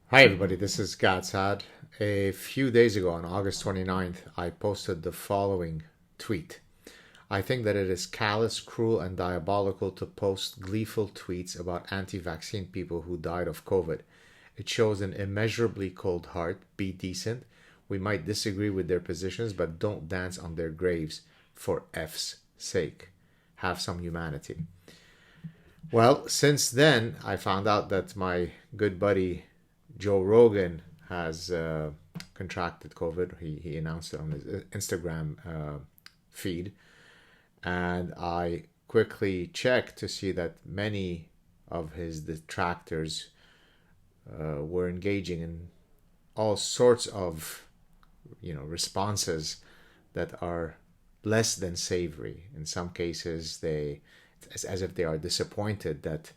Hi everybody, this is Saad. A few days ago on August 29th, I posted the following tweet. I think that it is callous, cruel, and diabolical to post gleeful tweets about anti-vaccine people who died of COVID. It shows an immeasurably cold heart. Be decent. We might disagree with their positions, but don't dance on their graves for F's sake. Have some humanity. Well, since then, I found out that my good buddy Joe Rogan has contracted COVID. He announced it on his Instagram feed. And I quickly checked to see that many of his detractors were engaging in all sorts of, responses that are less than savory. In some cases, it's as if they are disappointed that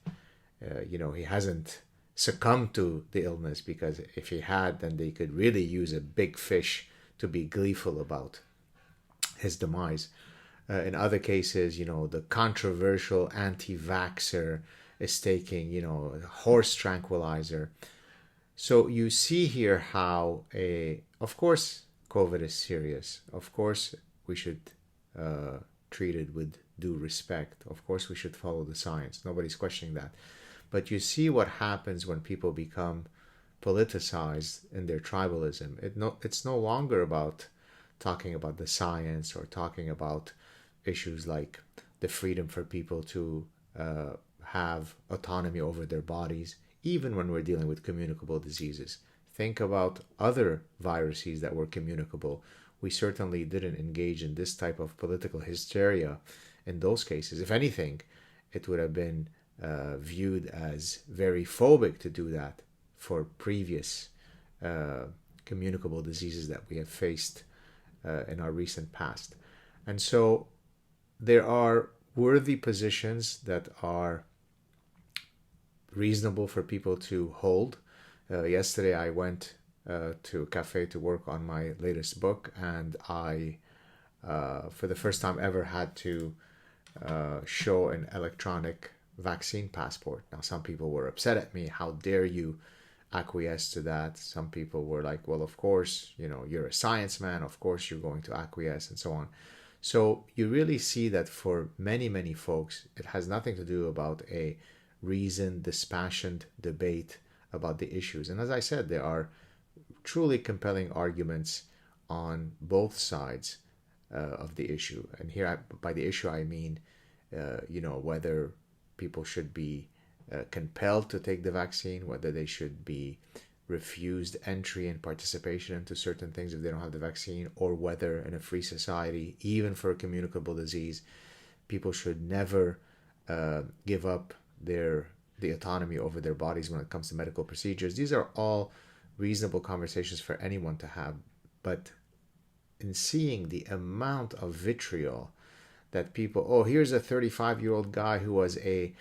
he hasn't succumbed to the illness, because if he had, then they could really use a big fish to be gleeful about his demise. In other cases, the controversial anti-vaxxer is taking, a horse tranquilizer. So you see here how, of course, COVID is serious. Of course, we should treat it with due respect. Of course, we should follow the science. Nobody's questioning that. But you see what happens when people become politicized in their tribalism. It's no longer about talking about the science or talking about issues like the freedom for people to have autonomy over their bodies, even when we're dealing with communicable diseases. Think about other viruses that were communicable. We certainly didn't engage in this type of political hysteria in those cases. If anything, it would have been viewed as very phobic to do that for previous communicable diseases that we have faced in our recent past. And so there are worthy positions that are reasonable for people to hold. Yesterday, I went to a cafe to work on my latest book, and I, for the first time ever, had to show an electronic vaccine passport. Now, some people were upset at me. How dare you acquiesce to that? Some people were like, well, of course, you're a science man. Of course, you're going to acquiesce, and so on. So you really see that for many, many folks, it has nothing to do about a reasoned, dispassionate debate about the issues. And as I said, there are truly compelling arguments on both sides of the issue. And here, by the issue, I mean, whether people should be compelled to take the vaccine, whether they should be refused entry and participation into certain things if they don't have the vaccine, or whether in a free society, even for a communicable disease, people should never give up the autonomy over their bodies when it comes to medical procedures. These are all reasonable conversations for anyone to have. But in seeing the amount of vitriol that people, oh, here's a 35-year-old guy who was a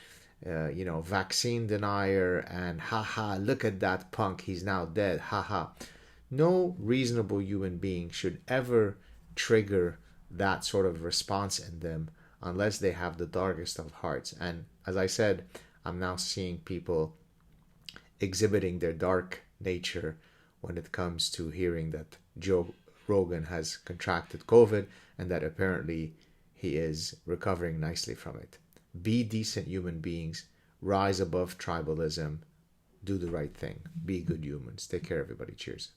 vaccine denier, and haha, look at that punk, he's now dead, haha. No reasonable human being should ever trigger that sort of response in them unless they have the darkest of hearts. And as I said, I'm now seeing people exhibiting their dark nature when it comes to hearing that Joe Rogan has contracted COVID and that apparently he is recovering nicely from it. Be decent human beings, rise above tribalism, do the right thing, be good humans. Take care, everybody. Cheers.